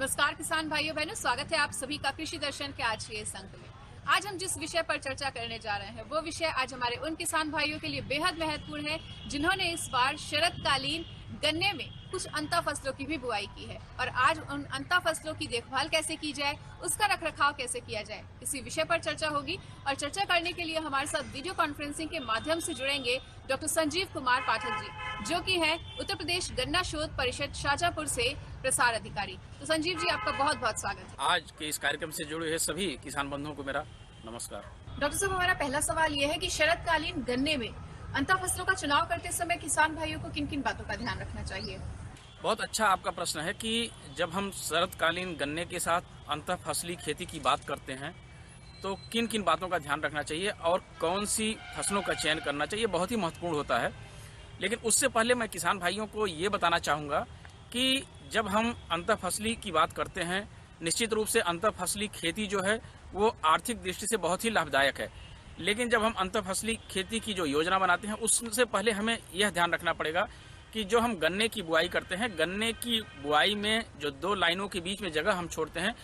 नमस्कार किसान भाइयों बहनों, स्वागत है आप सभी का कृषि दर्शन के आज के इस अंक में। आज हम जिस विषय पर चर्चा करने जा रहे हैं वो विषय आज हमारे उन किसान भाइयों के लिए बेहद महत्वपूर्ण है जिन्होंने इस बार शरतकालीन गन्ने में कुछ अंतर फसलों की भी बुआई की है और आज उन अंतर फसलों की देखभाल कैसे की जाए, उसका रखरखाव कैसे किया जाए, इसी विषय पर चर्चा होगी। और चर्चा करने के लिए हमारे साथ वीडियो कॉन्फ्रेंसिंग के माध्यम से जुड़ेंगे डॉक्टर संजीव कुमार पाठक जी, जो कि है उत्तर प्रदेश गन्ना शोध परिषद शाजापुर से प्रसार अधिकारी। तो संजीव जी, आपका बहुत बहुत स्वागत है। आज के इस कार्यक्रम से जुड़े हुए सभी किसान बंधुओं को मेरा नमस्कार। डॉक्टर साहब, हमारा पहला सवाल यह है कि शरतकालीन गन्ने में अंतर फसलों का चुनाव करते समय किसान भाइयों को किन किन बातों का ध्यान रखना चाहिए? बहुत अच्छा आपका प्रश्न है कि जब हम शरतकालीन गन्ने के साथ अंतर फसली खेती की बात करते हैं तो किन किन बातों का ध्यान रखना चाहिए और कौन सी फसलों का चयन करना चाहिए, बहुत ही महत्वपूर्ण होता है। लेकिन उससे पहले मैं किसान भाइयों को ये बताना चाहूँगा कि जब हम अंतर फसली की बात करते हैं, निश्चित रूप से अंतर फसली खेती जो है वो आर्थिक दृष्टि से बहुत ही लाभदायक है। लेकिन जब हम अंतर फसली खेती की जो योजना बनाते हैं उससे पहले हमें यह ध्यान रखना पड़ेगा कि जो हम गन्ने की बुआई करते हैं, गन्ने की बुआई में जो 2 लाइनों के बीच में जगह हम छोड़ते हैं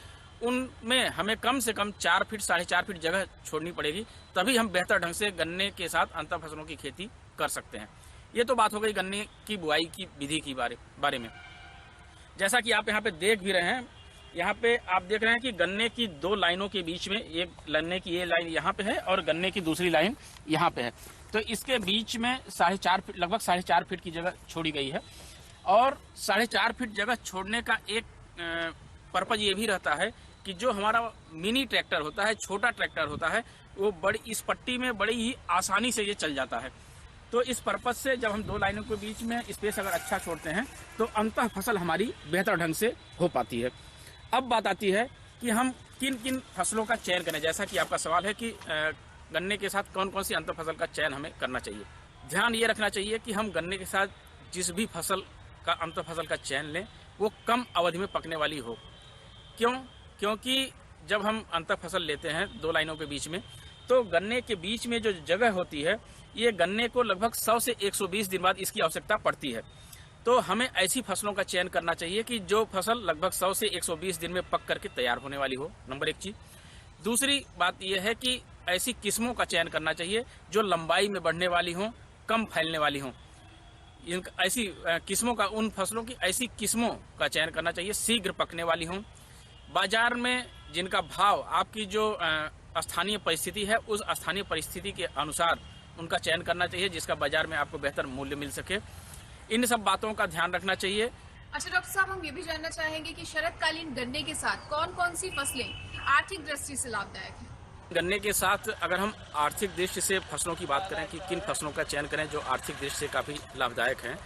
उनमें हमें कम से कम 4 फीट 4.5 फीट जगह छोड़नी पड़ेगी, तभी हम बेहतर ढंग से गन्ने के साथ अंतर फसलों की खेती कर सकते हैं। ये तो बात हो गई गन्ने की बुआई की विधि की बारे में। जैसा कि आप यहाँ पे देख भी रहे हैं, यहाँ पे आप देख रहे हैं कि गन्ने की 2 लाइनों के बीच में एक गन्ने की ये लाइन यहाँ पे है और गन्ने की दूसरी लाइन यहाँ पे है, तो इसके बीच में 4.5 फीट, लगभग 4.5 फीट की जगह छोड़ी गई है। और 4.5 फीट जगह छोड़ने का एक पर्पज ये भी रहता है कि जो हमारा मिनी ट्रैक्टर होता है, छोटा ट्रैक्टर होता है, वो इस पट्टी में बड़ी ही आसानी से ये चल जाता है। तो इस पर्पज से जब हम 2 लाइनों के बीच में स्पेस अगर अच्छा छोड़ते हैं तो अंतर फसल हमारी बेहतर ढंग से हो पाती है। अब बात आती है कि हम किन किन फसलों का चयन करें। जैसा कि आपका सवाल है कि गन्ने के साथ कौन कौन सी अंतर फसल का चयन हमें करना चाहिए। ध्यान ये रखना चाहिए कि हम गन्ने के साथ जिस भी फसल का अंतर फसल का चयन लें वो कम अवधि में पकने वाली हो। क्योंकि जब हम अंतर फसल लेते हैं 2 लाइनों के बीच में, तो गन्ने के बीच में जो जगह होती है ये गन्ने को लगभग 100 से 120 दिन बाद इसकी आवश्यकता पड़ती है। तो हमें ऐसी फसलों का चयन करना चाहिए कि जो फसल लगभग 100 से 120 दिन में पक करके तैयार होने वाली हो, नंबर 1 चीज। दूसरी बात यह है कि ऐसी किस्मों का चयन करना चाहिए जो लंबाई में बढ़ने वाली हों, कम फैलने वाली हों। ऐसी किस्मों का, उन फसलों की ऐसी किस्मों का चयन करना चाहिए शीघ्र पकने वाली हों, बाजार में जिनका भाव आपकी जो स्थानीय परिस्थिति है उस स्थानीय परिस्थिति के अनुसार उनका चयन करना चाहिए, जिसका बाजार में आपको बेहतर मूल्य मिल सके। इन सब बातों का ध्यान रखना चाहिए। अच्छा डॉक्टर साहब, हम ये भी जानना चाहेंगे कि शरतकालीन गन्ने के साथ कौन कौन सी फसलें आर्थिक दृष्टि से लाभदायक हैं? गन्ने के साथ अगर हम आर्थिक दृष्टि से फसलों की बात करें कि किन फसलों का चयन करें जो आर्थिक दृष्टि से काफ़ी लाभदायक हैं,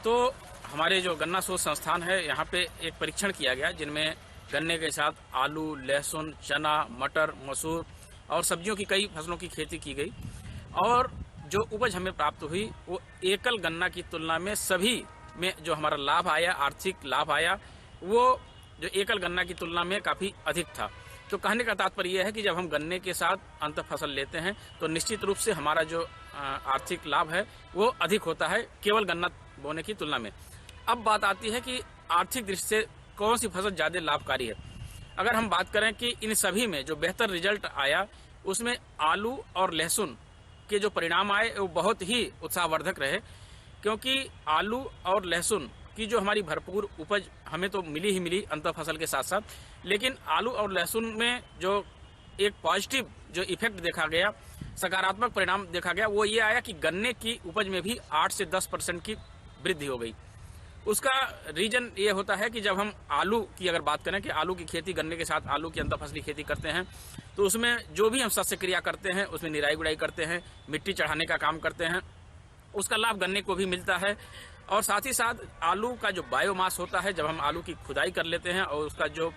तो हमारे जो गन्ना शोध संस्थान है यहाँ पे एक परीक्षण किया गया जिनमें गन्ने के साथ आलू, लहसुन, चना, मटर, मसूर और सब्जियों की कई फसलों की खेती की गई। और जो उपज हमें प्राप्त हुई वो एकल गन्ना की तुलना में सभी में जो हमारा लाभ आया, आर्थिक लाभ आया, वो जो एकल गन्ना की तुलना में काफ़ी अधिक था। तो कहने का तात्पर्य यह है कि जब हम गन्ने के साथ अंतर फसल लेते हैं तो निश्चित रूप से हमारा जो आर्थिक लाभ है वो अधिक होता है केवल गन्ना बोने की तुलना में। अब बात आती है कि आर्थिक दृष्टि से कौन सी फसल ज़्यादा लाभकारी है। अगर हम बात करें कि इन सभी में जो बेहतर रिजल्ट आया उसमें आलू और लहसुन के जो परिणाम आए वो बहुत ही उत्साहवर्धक रहे, क्योंकि आलू और लहसुन की जो हमारी भरपूर उपज हमें तो मिली ही मिली अंतर फसल के साथ साथ, लेकिन आलू और लहसुन में जो एक पॉजिटिव जो इफेक्ट देखा गया, सकारात्मक परिणाम देखा गया, वो ये आया कि गन्ने की उपज में भी 8 से 10% की वृद्धि हो गई। उसका रीजन ये होता है कि जब हम आलू की अगर बात करें कि आलू की खेती, गन्ने के साथ आलू की अंतर फसली खेती करते हैं तो उसमें जो भी हम शस्य क्रिया करते हैं, उसमें निराई गुड़ाई करते हैं, मिट्टी चढ़ाने का काम करते हैं, उसका लाभ गन्ने को भी मिलता है। और साथ ही साथ आलू का जो बायोमास होता है, जब हम आलू की खुदाई कर लेते हैं और उसका जो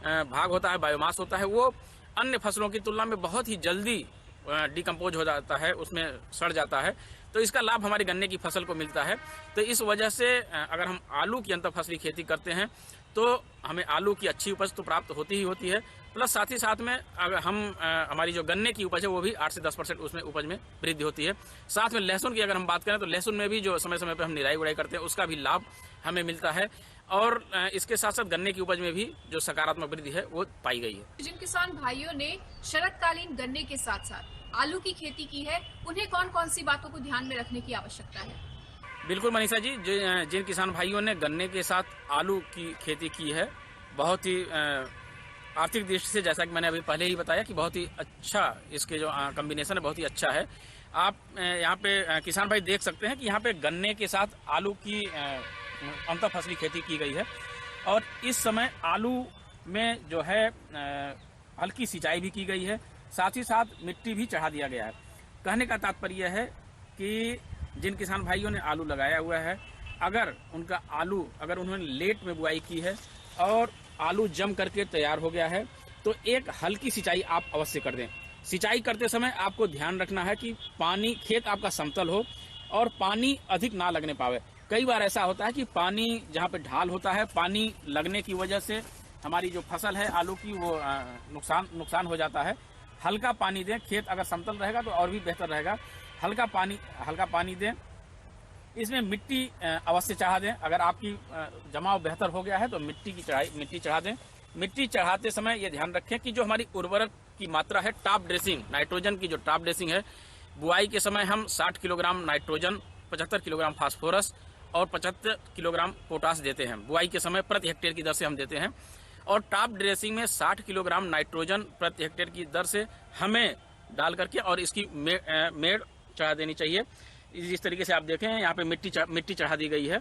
भाग होता है, बायोमास होता है, वो अन्य फसलों की तुलना में बहुत ही जल्दी डिकम्पोज हो जाता है, उसमें सड़ जाता है। तो इसका लाभ हमारे गन्ने की फसल को मिलता है। तो इस वजह से अगर हम आलू की अंतर फसली खेती करते हैं तो हमें आलू की अच्छी उपज तो प्राप्त होती ही होती है, प्लस साथ ही साथ में अगर हम हमारी जो गन्ने की उपज है वो भी 8 से 10% उसमें उपज में वृद्धि होती है। साथ में लहसुन की अगर हम बात करें तो लहसुन में भी जो समय समय पर हम निराई गुड़ाई करते हैं उसका भी लाभ हमें मिलता है, और इसके साथ साथ गन्ने की उपज में भी जो सकारात्मक वृद्धि है वो पाई गई है। जिन किसान भाइयों ने शरतकालीन गन्ने के साथ साथ आलू की खेती की है, उन्हें कौन कौन सी बातों को ध्यान में रखने की आवश्यकता है? बिल्कुल मनीषा जी, जिन किसान भाइयों ने गन्ने के साथ आलू की खेती की है, बहुत ही आर्थिक दृष्टि से, जैसा कि मैंने अभी पहले ही बताया कि बहुत ही अच्छा इसके जो कॉम्बिनेशन है बहुत ही अच्छा है। आप यहाँ पे किसान भाई देख सकते हैं कि यहाँ पे गन्ने के साथ आलू की अंतर फसली खेती की गई है, और इस समय आलू में जो है हल्की सिंचाई भी की गई है, साथ ही साथ मिट्टी भी चढ़ा दिया गया है। कहने का तात्पर्य है कि जिन किसान भाइयों ने आलू लगाया हुआ है, अगर उन्होंने लेट में बुआई की है और आलू जम करके तैयार हो गया है तो एक हल्की सिंचाई आप अवश्य कर दें। सिंचाई करते समय आपको ध्यान रखना है कि खेत आपका समतल हो और पानी अधिक ना लगने पावे। कई बार ऐसा होता है कि पानी जहाँ पे ढाल होता है, पानी लगने की वजह से हमारी जो फसल है आलू की वो नुकसान हो जाता है। हल्का पानी दें, खेत अगर समतल रहेगा तो और भी बेहतर रहेगा। हल्का पानी दें। इसमें मिट्टी अवश्य चढ़ा दें। अगर आपकी जमाव बेहतर हो गया है तो मिट्टी चढ़ा दें। मिट्टी चढ़ाते समय ये ध्यान रखें कि जो हमारी उर्वरक की मात्रा है, टॉप ड्रेसिंग, नाइट्रोजन की जो टॉप ड्रेसिंग है, बुआई के समय हम 60 किलोग्राम नाइट्रोजन, 75 किलोग्राम फास्फोरस और 75 किलोग्राम पोटास देते हैं। बुआई के समय प्रति हेक्टेयर की दर से हम देते हैं, और टॉप ड्रेसिंग में 60 किलोग्राम नाइट्रोजन प्रति हेक्टेयर की दर से हमें डाल करके और इसकी मेड़ चढ़ा देनी चाहिए। इस तरीके से आप देखें यहाँ पे मिट्टी चढ़ा दी गई है।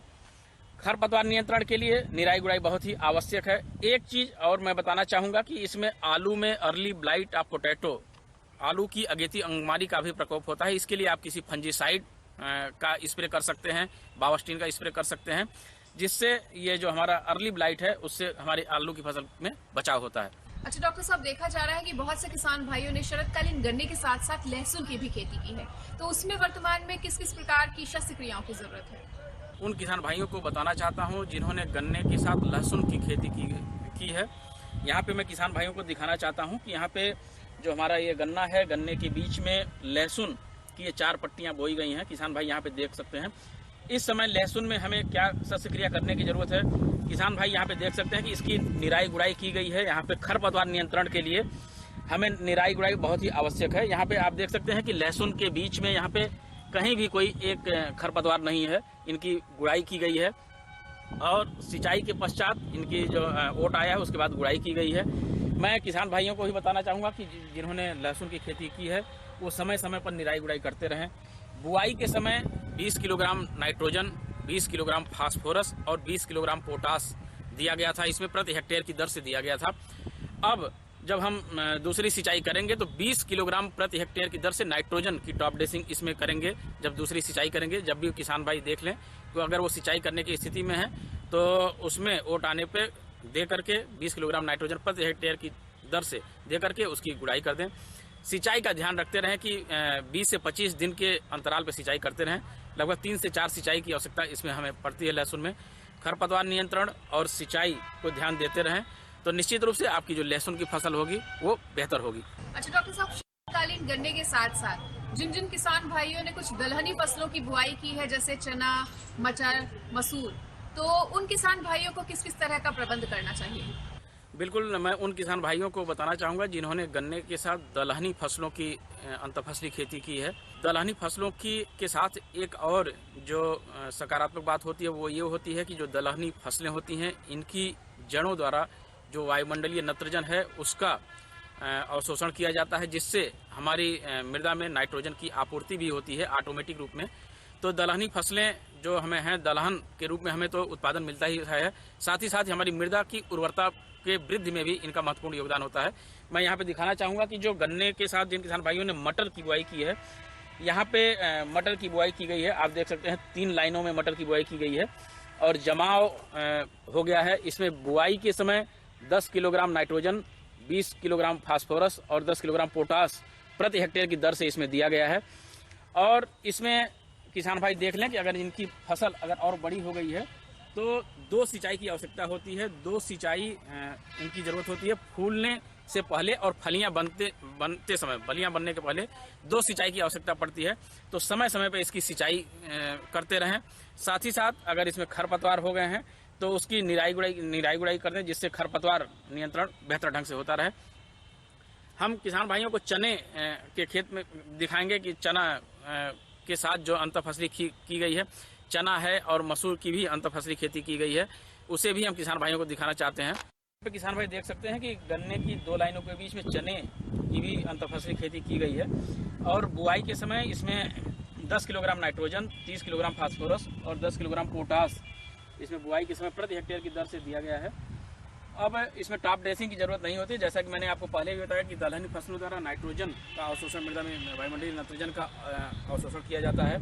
खरपतवार नियंत्रण के लिए निराई गुड़ाई बहुत ही आवश्यक है। एक चीज और मैं बताना चाहूंगा कि इसमें आलू में अर्ली ब्लाइट ऑफ पोटैटो, आलू की अगेती अंगमारी का भी प्रकोप होता है। इसके लिए आप किसी फंजीसाइड का स्प्रे कर सकते हैं, बावस्टीन का स्प्रे कर सकते हैं, जिससे ये जो हमारा अर्ली ब्लाइट है उससे हमारे आलू की फसल में बचाव होता है। अच्छा डॉक्टर साहब, देखा जा रहा है कि बहुत से किसान भाइयों ने शरतकालीन गन्ने के साथ साथ लहसुन की भी खेती की है, तो उसमें वर्तमान में किस किस प्रकार की शस्त्र क्रियाओं की जरूरत है? उन किसान भाइयों को बताना चाहता हूं जिन्होंने गन्ने के साथ लहसुन की खेती की है। यहाँ पे मैं किसान भाइयों को दिखाना चाहता हूं कि यहाँ पे जो हमारा ये गन्ना है, गन्ने के बीच में लहसुन की ये 4 पट्टियां बोई गई हैं। किसान भाई यहाँ पे देख सकते हैं। इस समय लहसुन में हमें क्या शस्त्र क्रिया करने की जरूरत है? किसान भाई यहाँ पे देख सकते हैं कि इसकी निराई गुड़ाई की गई है। यहाँ पे खरपतवार नियंत्रण के लिए हमें निराई गुड़ाई बहुत ही आवश्यक है। यहाँ पे आप देख सकते हैं कि लहसुन के बीच में यहाँ पे कहीं भी कोई एक खरपतवार नहीं है, इनकी गुड़ाई की गई है, और सिंचाई के पश्चात इनकी जो ओट आया है उसके बाद गुड़ाई की गई है। मैं किसान भाइयों को ही बताना चाहूँगा कि जिन्होंने लहसुन की खेती की है वो समय समय पर निराई गुड़ाई करते रहें। बुआई के समय 20 किलोग्राम नाइट्रोजन, 20 किलोग्राम फास्फोरस और 20 किलोग्राम पोटास दिया गया था। इसमें प्रति हेक्टेयर की दर से दिया गया था। अब जब हम दूसरी सिंचाई करेंगे तो 20 किलोग्राम प्रति हेक्टेयर की दर से नाइट्रोजन की टॉप ड्रेसिंग इसमें करेंगे। जब दूसरी सिंचाई करेंगे, जब भी किसान भाई देख लें तो अगर वो सिंचाई करने की स्थिति में है तो उसमें ओट आने पे दे करके 20 किलोग्राम नाइट्रोजन प्रति हेक्टेयर की दर से दे करके उसकी गुड़ाई कर दें। सिंचाई का ध्यान रखते रहें कि 20 से 25 दिन के अंतराल पर सिंचाई करते रहें। लगभग 3 से 4 सिंचाई की आवश्यकता इसमें हमें पड़ती है लहसुन में। खरपतवार नियंत्रण और सिंचाई को ध्यान देते रहें तो निश्चित रूप से आपकी जो लहसुन की फसल होगी वो बेहतर होगी। अच्छा डॉक्टर साहब, शरतकालीन गन्ने के साथ साथ जिन किसान भाइयों ने कुछ दलहनी फसलों की बुआई की है, जैसे चना, मटर, मसूर, तो उन किसान भाइयों को किस किस तरह का प्रबंध करना चाहिए? बिल्कुल, मैं उन किसान भाइयों को बताना चाहूँगा जिन्होंने गन्ने के साथ दलहनी फसलों की अंतरफसली खेती की है। दलहनी फसलों के साथ एक और जो सकारात्मक बात होती है वो ये होती है कि जो दलहनी फसलें होती हैं इनकी जड़ों द्वारा जो वायुमंडलीय नत्रजन है उसका अवशोषण किया जाता है, जिससे हमारी मृदा में नाइट्रोजन की आपूर्ति भी होती है ऑटोमेटिक रूप में। तो दलहनी फसलें जो हमें हैं, दलहन के रूप में हमें तो उत्पादन मिलता ही है, साथ ही साथ हमारी मृदा की उर्वरता के वृद्धि में भी इनका महत्वपूर्ण योगदान होता है। मैं यहाँ पे दिखाना चाहूँगा कि जो गन्ने के साथ जिन किसान भाइयों ने मटर की बुआई की है, यहाँ पे मटर की बुआई की गई है। आप देख सकते हैं 3 लाइनों में मटर की बुआई की गई है और जमाव हो गया है। इसमें बुआई के समय 10 किलोग्राम नाइट्रोजन, 20 किलोग्राम फास्फोरस और 10 किलोग्राम पोटास प्रति हेक्टेयर की दर से इसमें दिया गया है। और इसमें किसान भाई देख लें कि अगर इनकी फसल अगर और बड़ी हो गई है तो 2 सिंचाई की आवश्यकता होती है। 2 सिंचाई इनकी जरूरत होती है फूलने से पहले और फलियां बनते समय, फलियां बनने के पहले 2 सिंचाई की आवश्यकता पड़ती है। तो समय समय पर इसकी सिंचाई करते रहें। साथ ही साथ अगर इसमें खरपतवार हो गए हैं तो उसकी निराई गुड़ाई कर दें, जिससे खरपतवार नियंत्रण बेहतर ढंग से होता रहे। हम किसान भाइयों को चने के खेत में दिखाएंगे कि चना के साथ जो अंतरफसली की गई है, चना है और मसूर की भी अंतरफसली खेती की गई है, उसे भी हम किसान भाइयों को दिखाना चाहते हैं। पे किसान भाई देख सकते हैं कि गन्ने की 2 लाइनों के बीच में चने की भी अंतरफसली खेती की गई है और बुआई के समय इसमें 10 किलोग्राम नाइट्रोजन, 30 किलोग्राम फास्फोरस और 10 किलोग्राम पोटास इसमें बुआई के समय प्रति हेक्टेयर की दर से दिया गया है। अब इसमें टॉप ड्रेसिंग की जरूरत नहीं होती, जैसा कि मैंने आपको पहले भी बताया कि दलहनी फसलों द्वारा नाइट्रोजन का अवशोषण, मृदा में वायुमंडलीय नाइट्रोजन का अवशोषण किया जाता है,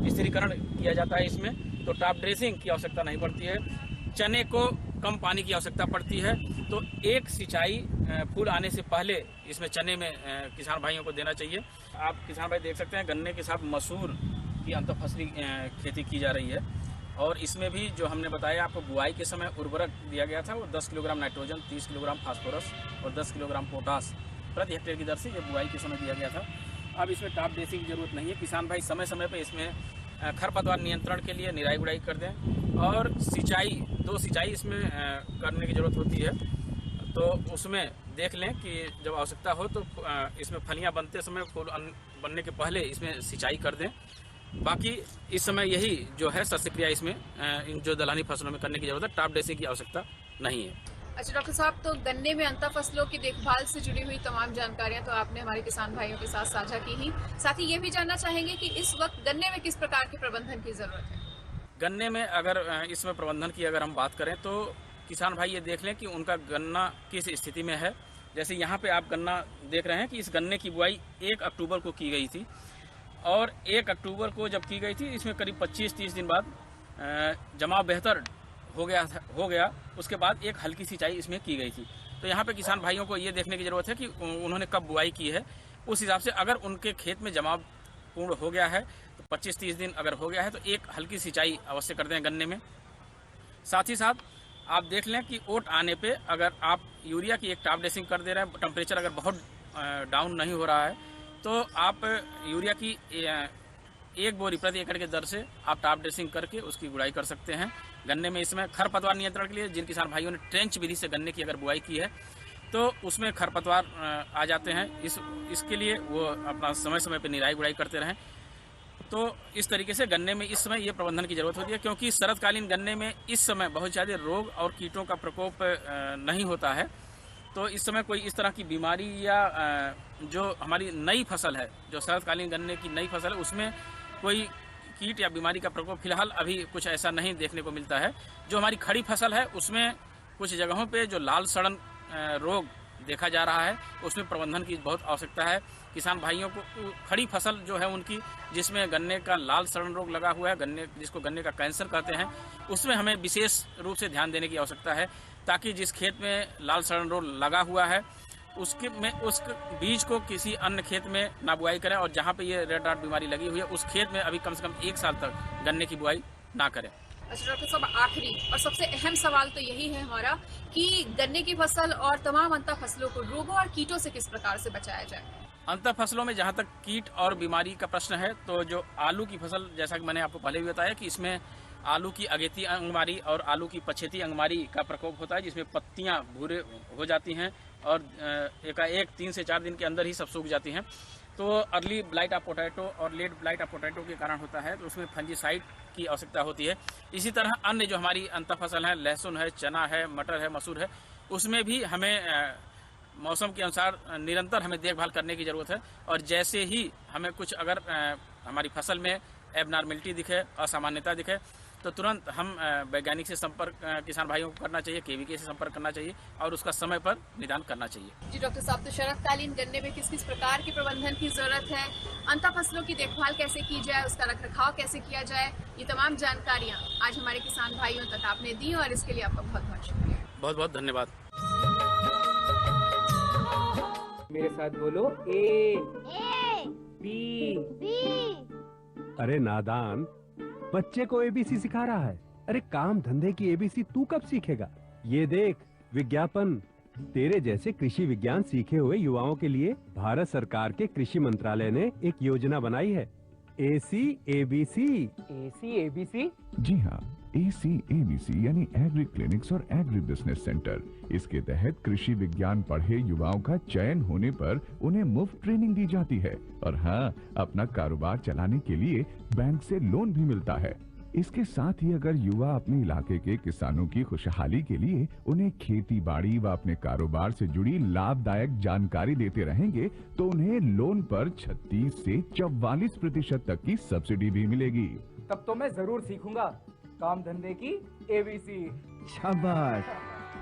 स्थिरीकरण किया जाता है इसमें, तो टॉप ड्रेसिंग की आवश्यकता नहीं पड़ती है। चने को कम पानी की आवश्यकता पड़ती है, तो 1 सिंचाई फूल आने से पहले इसमें चने में किसान भाइयों को देना चाहिए। आप किसान भाई देख सकते हैं गन्ने के साथ मसूर की अंतरफसली खेती की जा रही है और इसमें भी जो हमने बताया आपको बुआई के समय उर्वरक दिया गया था वो 10 किलोग्राम नाइट्रोजन, 30 किलोग्राम फास्फोरस और 10 किलोग्राम पोटास प्रति हेक्टेयर की दर से ये बुआई के समय दिया गया था। अब इसमें टॉप ड्रेसिंग की जरूरत नहीं है। किसान भाई समय समय पर इसमें खरपतवार नियंत्रण के लिए निराई गुड़ाई कर दें और सिंचाई 2 सिंचाई इसमें करने की जरूरत होती है, तो उसमें देख लें कि जब आवश्यकता हो तो इसमें फलियां बनते समय, फूल बनने के पहले इसमें सिंचाई कर दें। बाकी इस समय यही जो है शस्य क्रिया इसमें इन जो दलहनी फसलों में करने की जरूरत है, टॉप ड्रेसिंग की आवश्यकता नहीं है। अच्छा डॉक्टर साहब, तो गन्ने में अंतर फसलों की देखभाल से जुड़ी हुई तमाम जानकारियां तो आपने हमारे किसान भाइयों के साथ साझा की ही, साथ ही ये भी जानना चाहेंगे कि इस वक्त गन्ने में किस प्रकार के प्रबंधन की जरूरत है। गन्ने में अगर इसमें प्रबंधन की अगर हम बात करें तो किसान भाई ये देख लें कि उनका गन्ना किस स्थिति में है। जैसे यहाँ पे आप गन्ना देख रहे हैं कि इस गन्ने की बुआई 1 अक्टूबर को की गई थी और 1 अक्टूबर को जब की गई थी इसमें करीब 25-30 दिन बाद जमाव बेहतर हो गया। उसके बाद एक हल्की सिंचाई इसमें की गई थी। तो यहाँ पे किसान भाइयों को ये देखने की ज़रूरत है कि उन्होंने कब बुआई की है, उस हिसाब से अगर उनके खेत में जमाव पूर्ण हो गया है तो 25-30 दिन अगर हो गया है तो एक हल्की सिंचाई अवश्य कर दें गन्ने में। साथ ही साथ आप देख लें कि ओट आने पे अगर आप यूरिया की एक टॉप ड्रेसिंग कर दे रहे हैं, टेम्परेचर अगर बहुत डाउन नहीं हो रहा है तो आप यूरिया की 1 बोरी प्रति एकड़ के दर से आप टॉप ड्रेसिंग करके उसकी गुड़ाई कर सकते हैं। गन्ने में इसमें खरपतवार नियंत्रण के लिए जिन किसान भाइयों ने ट्रेंच विधि से गन्ने की अगर बुआई की है तो उसमें खरपतवार आ जाते हैं, इसके लिए वो अपना समय समय पर निराई गुड़ाई करते रहें। तो इस तरीके से गन्ने में इस समय ये प्रबंधन की जरूरत होती है, क्योंकि शरतकालीन गन्ने में इस समय बहुत ज़्यादा रोग और कीटों का प्रकोप नहीं होता है। तो इस समय कोई इस तरह की बीमारी या जो हमारी नई फसल है, जो शरतकालीन गन्ने की नई फसल है, उसमें कोई कीट या बीमारी का प्रकोप फिलहाल अभी कुछ ऐसा नहीं देखने को मिलता है। जो हमारी खड़ी फसल है उसमें कुछ जगहों पे जो लाल सड़न रोग देखा जा रहा है, उसमें प्रबंधन की बहुत आवश्यकता है। किसान भाइयों को खड़ी फसल जो है उनकी, जिसमें गन्ने का लाल सड़न रोग लगा हुआ है, जिसको गन्ने का कैंसर कहते हैं, उसमें हमें विशेष रूप से ध्यान देने की आवश्यकता है, ताकि जिस खेत में लाल सड़न रोग लगा हुआ है उस बीज को किसी अन्य खेत में ना बुआई करें और जहाँ पे ये रेड डॉट बीमारी लगी हुई है उस खेत में अभी कम से कम 1 साल तक गन्ने की बुआई ना करें। अच्छा डॉक्टर साहब, आखिरी और सबसे अहम सवाल तो यही है हमारा कि गन्ने की फसल और तमाम अंतर फसलों को रोगों और कीटों से किस प्रकार से बचाया जाए। अंतर फसलों में जहाँ तक कीट और बीमारी का प्रश्न है तो जो आलू की फसल, जैसा कि मैंने आपको पहले भी बताया कि इसमें आलू की अगेती अंगमारी और आलू की पछेती अंगमारी का प्रकोप होता है, जिसमें पत्तियां भूरे हो जाती हैं और एकाएक 3 से 4 दिन के अंदर ही सब सूख जाती हैं। तो अर्ली ब्लाइट ऑफ पोटैटो और लेट ब्लाइट ऑफ पोटैटो के कारण होता है, तो उसमें फंजीसाइड की आवश्यकता होती है। इसी तरह अन्य जो हमारी अंतर फसल है, लहसुन है, चना है, मटर है, मसूर है, उसमें भी हमें मौसम के अनुसार निरंतर हमें देखभाल करने की ज़रूरत है। और जैसे ही हमें कुछ अगर हमारी फसल में एबनॉर्मेलिटी दिखे, असामान्यता दिखे, तो तुरंत हम वैज्ञानिक से संपर्क किसान भाइयों को करना चाहिए, केवीके से संपर्क करना चाहिए और उसका समय पर निदान करना चाहिए। जी डॉक्टर साहब, तो शरतकालीन गन्ने में किस किस प्रकार के प्रबंधन की जरूरत है, अंतर फसलों की देखभाल कैसे की जाए, उसका रखरखाव कैसे किया जाए, ये तमाम जानकारियाँ आज हमारे किसान भाइयों तक आपने दी और इसके लिए आपका बहुत बहुत शुक्रिया। बहुत बहुत धन्यवाद। मेरे साथ बोलो ए बी अरे नादान, बच्चे को एबीसी सिखा रहा है। अरे काम धंधे की एबीसी तू कब सीखेगा? ये देख विज्ञापन, तेरे जैसे कृषि विज्ञान सीखे हुए युवाओं के लिए भारत सरकार के कृषि मंत्रालय ने एक योजना बनाई है, ACABC। ACABC? जी हाँ, ACABC यानी एग्री क्लिनिक्स और एग्री बिजनेस सेंटर। इसके तहत कृषि विज्ञान पढ़े युवाओं का चयन होने पर उन्हें मुफ्त ट्रेनिंग दी जाती है और हाँ, अपना कारोबार चलाने के लिए बैंक से लोन भी मिलता है। इसके साथ ही अगर युवा अपने इलाके के किसानों की खुशहाली के लिए उन्हें खेती बाड़ी व अपने कारोबार से जुड़ी लाभदायक जानकारी देते रहेंगे तो उन्हें लोन पर 36 से 44% तक की सब्सिडी भी मिलेगी। तब तो मैं जरूर सीखूंगा काम धंधे की ABC। शाबाश,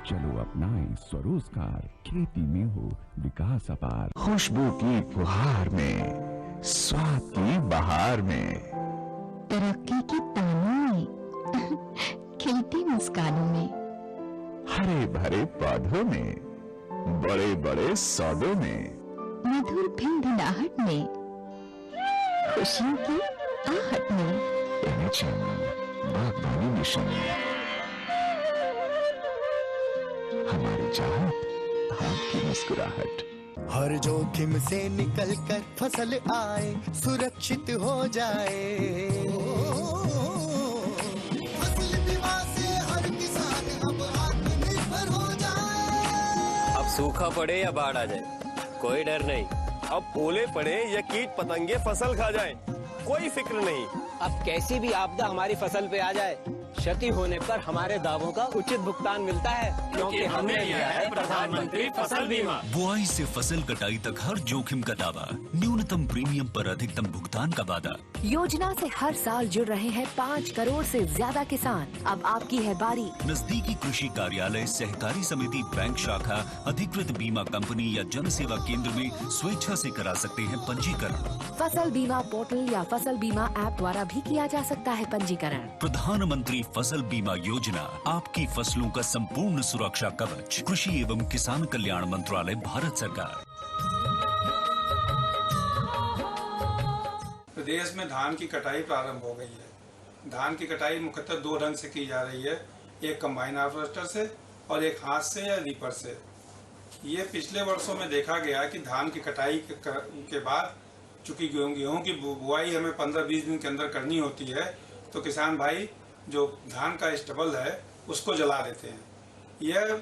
चलो अपनाएं स्वरोजगार, खेती में हो विकास अपार। खुशबू की फुहार में, स्वाद की बहार में, तरक्की की तानों में, खिलती मुस्कानों में, हरे भरे पौधों में, बड़े बड़े सौदों में, मधुर भिनभिनाहट में, खुशियों की आहट में, बागवानी मिशन, हमारी चाहत, आपकी मुस्कुराहट। हर जोखिम से निकल कर फसल आए, सुरक्षित हो जाए। फसल बीमा से हर किसान अब आत्मनिर्भर हो जाए। अब सूखा पड़े या बाढ़ आ जाए, कोई डर नहीं। अब ओले पड़े या कीट पतंगे फसल खा जाए, कोई फिक्र नहीं। अब कैसी भी आपदा हमारी फसल पे आ जाए, क्षति होने पर हमारे दावों का उचित भुगतान मिलता है, क्योंकि हमने लिया है प्रधानमंत्री फसल बीमा। बुआई से फसल कटाई तक हर जोखिम का दावा, न्यूनतम प्रीमियम पर अधिकतम भुगतान का वादा। योजना से हर साल जुड़ रहे हैं 5 करोड़ से ज्यादा किसान। अब आपकी है बारी। नजदीकी कृषि कार्यालय, सहकारी समिति, बैंक शाखा, अधिकृत बीमा कंपनी या जन सेवा केंद्र में स्वेच्छा से करा सकते हैं पंजीकरण। फसल बीमा पोर्टल या फसल बीमा ऐप द्वारा भी किया जा सकता है पंजीकरण। प्रधानमंत्री फसल बीमा योजना, आपकी फसलों का संपूर्ण सुरक्षा कवच। कृषि एवं किसान कल्याण मंत्रालय, भारत सरकार। प्रदेश में धान की कटाई प्रारंभ हो गई है। धान की कटाई मुख्यतः 2 ढंग से की जा रही है, एक कंबाइन हार्वेस्टर से और एक हाथ से या रीपर से। ये पिछले वर्षों में देखा गया कि धान की कटाई के बाद चूंकि गेहूं की बुआई हमें 15-20 दिन के अंदर करनी होती है, तो किसान भाई जो धान का स्टबल है उसको जला देते हैं। यह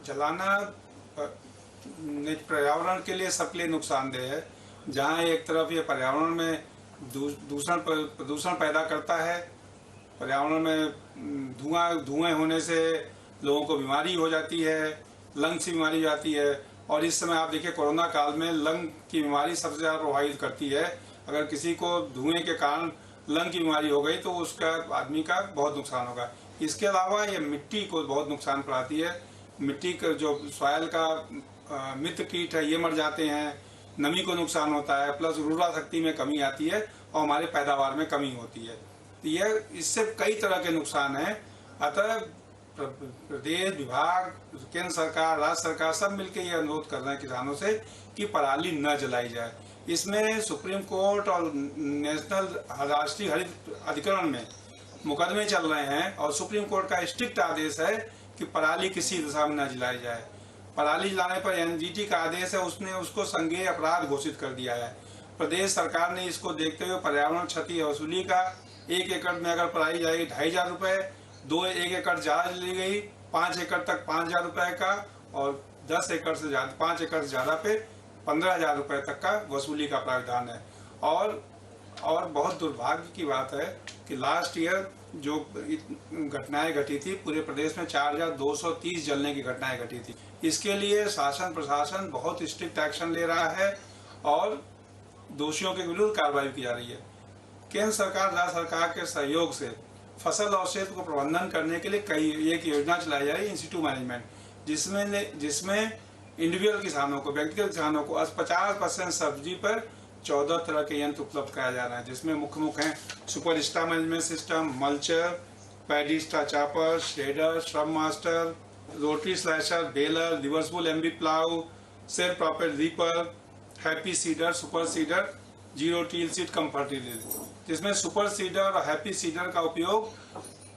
जलाना पर्यावरण के लिए सबके लिए नुकसानदेह है। जहाँ एक तरफ ये पर्यावरण में प्रदूषण पैदा करता है, पर्यावरण में धुआं होने से लोगों को बीमारी हो जाती है, लंग्स की बीमारी हो जाती है। और इस समय आप देखिए कोरोना काल में लंग की बीमारी सबसे ज़्यादा प्रभावित करती है। अगर किसी को धुएं के कारण लंग की बीमारी हो गई तो उसका आदमी का बहुत नुकसान होगा। इसके अलावा ये मिट्टी को बहुत नुकसान पहुंचाती है। मिट्टी का जो सॉइल का मित्र कीट है ये मर जाते हैं, नमी को नुकसान होता है, प्लस उर्वरा शक्ति में कमी आती है और हमारे पैदावार में कमी होती है। तो यह इससे कई तरह के नुकसान हैं। अतः प्रदेश विभाग, केंद्र सरकार, राज्य सरकार सब मिलकर ये अनुरोध कर रहे हैं किसानों से कि पराली न जलाई जाए। इसमें सुप्रीम कोर्ट और राष्ट्रीय हरित अधिकरण में मुकदमे चल रहे हैं और सुप्रीम कोर्ट का स्ट्रिक्ट आदेश है कि पराली किसी दशा में न जलाई जाए। पराली जलाने पर एनजीटी का आदेश है, उसने उसको संज्ञेय अपराध घोषित कर दिया है। प्रदेश सरकार ने इसको देखते हुए पर्यावरण क्षति वसूली का 1 एकड़ में अगर पराली जाएगी 2,500 रुपये, 1 एकड़ ज्यादा ली गई 5 एकड़ तक 5,000 रुपये का, और 10 एकड़ से ज्यादा 5 एकड़ से ज्यादा पे 15,000 रुपये तक का वसूली का प्रावधान है। और बहुत दुर्भाग्य की बात है कि लास्ट ईयर जो घटनाएं घटी थी, पूरे प्रदेश में 4,230 जलने की घटनाएं घटी थी। इसके लिए शासन प्रशासन बहुत स्ट्रिक्ट एक्शन ले रहा है और दोषियों के विरुद्ध कार्रवाई की जा रही है। केंद्र सरकार, राज्य सरकार के सहयोग से फसल अवशेष को प्रबंधन करने के लिए एक योजना चलाई जा रही है, इंस्टीट्यूट मैनेजमेंट, जिसमें इंडिविजुअल किसानों को, व्यक्तिगत किसानों को 50% सब्सिडी पर 14 तरह के यंत्र उपलब्ध कराया जा रहा है, जिसमें मुख्य हैं super star management system, mulcher, paddy star chopper, shredder, श्रम master, rotary slasher, baler, reversible MB plough, self propelled reaper, happy seeder, super seeder zero till seed cum fertility, जिसमें सुपर सीडर और हैप्पी सीडर का उपयोग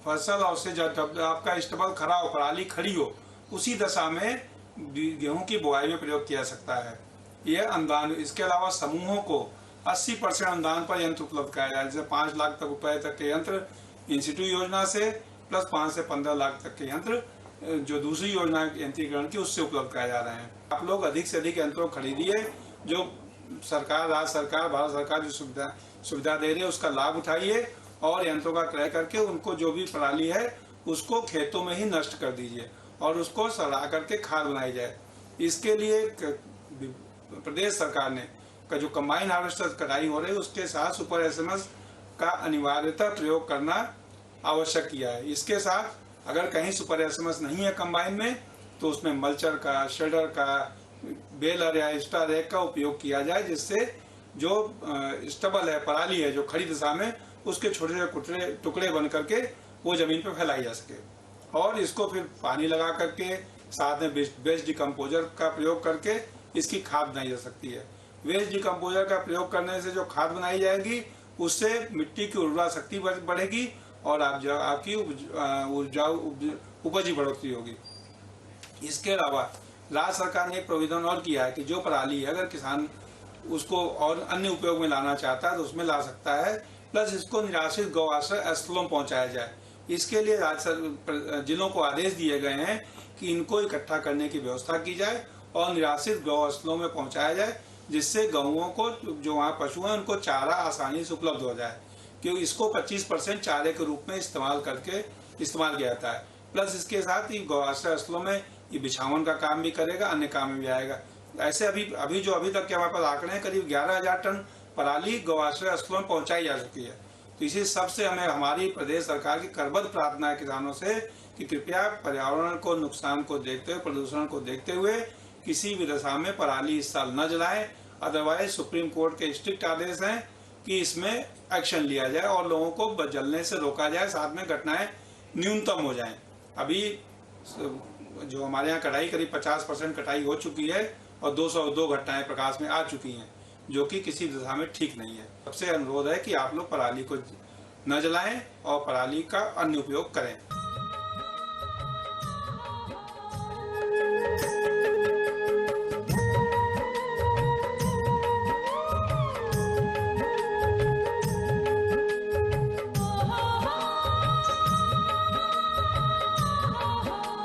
फसल और से जब आपका स्टेबल खड़ा हो, पराली खड़ी हो, उसी दशा में गेहूं की बुआई में प्रयोग किया जा सकता है। यह अनुदान, इसके अलावा समूहों को 80% अनुदान पर यंत्र उपलब्ध कराया जाए, जैसे 5 लाख तक रुपए तक के यंत्र इंस्टीट्यूट योजना से प्लस 5 से 15 लाख तक के यंत्र जो दूसरी योजना यंत्रीकरण की उससे उपलब्ध कराए जा रहे हैं। आप लोग अधिक से अधिक यंत्रों खरीदिए, जो सरकार, राज्य सरकार, भारत सरकार जो सुविधा दे रही है उसका लाभ उठाइए और यंत्रों का क्रय करके उनको जो भी पराली है उसको खेतों में ही नष्ट कर दीजिए और उसको सड़ा करके खाद बनाई जाए। इसके लिए प्रदेश सरकार ने का जो कंबाइन हार्वेस्टर कटाई हो रही है उसके साथ सुपर एसएमएस का अनिवार्यता प्रयोग करना आवश्यक किया है। इसके साथ अगर कहीं सुपर एसएमएस नहीं है कंबाइन में तो उसमें मल्चर का, शेडर का, बेलर या एक्स्ट्रा रैक का उपयोग किया जाए, जिससे जो स्टेबल है, पराली है जो खड़ी दशा में, उसके छोटे छोटे टुकड़े बन करके वो जमीन पर फैलाई जा सके और इसको फिर पानी लगा करके साथ में वेस्ट डिकम्पोजर का प्रयोग करके इसकी खाद बनाई जा सकती है। वेस्ट डिकम्पोजर का प्रयोग करने से जो खाद बनाई जाएगी उससे मिट्टी की उर्वरा शक्ति बढ़ेगी और आपकी उपज की बढ़ोतरी होगी। इसके अलावा राज्य सरकार ने एक प्रोविजन और किया है कि जो पराली है अगर किसान उसको और अन्य उपयोग में लाना चाहता है तो उसमें ला सकता है, प्लस इसको निराश्रित गौ आश्रय स्थलों में पहुंचाया जाए। इसके लिए राज्य जिलों को आदेश दिए गए हैं कि इनको इकट्ठा करने की व्यवस्था की जाए और निराश्रित गौ स्थलों में पहुंचाया जाए, जिससे गौओं को, जो वहाँ पशु हैं, उनको चारा आसानी से उपलब्ध हो जाए, क्योंकि इसको 25% चारे के रूप में इस्तेमाल किया जाता है। प्लस इसके साथ ही गौ आश्रय स्थलों में ये बिछावन का काम भी करेगा, अन्य काम में भी आएगा। ऐसे अभी तक के हमारे पास आंकड़े हैं, करीब 11,000 टन पराली गौ आश्रय स्थलों में पहुंचाई जा चुकी है। तो इसी सबसे हमें हमारी प्रदेश सरकार की करबद्ध प्रार्थना है किसानों से कि कृपया पर्यावरण को नुकसान को देखते हुए, प्रदूषण को देखते हुए किसी भी दशा में पराली इस साल न जलाएं। अदरवाइज सुप्रीम कोर्ट के स्ट्रिक्ट आदेश हैं कि इसमें एक्शन लिया जाए और लोगों को जलने से रोका जाए, साथ में घटनाएं न्यूनतम हो जाएं। अभी जो हमारे यहाँ कटाई करीब 50% कटाई हो चुकी है और 202 घटनाएं प्रकाश में आ चुकी हैं, जो कि किसी दिशा में ठीक नहीं है। सबसे अनुरोध है कि आप लोग पराली को न जलाएं और पराली का अन्य उपयोग करें।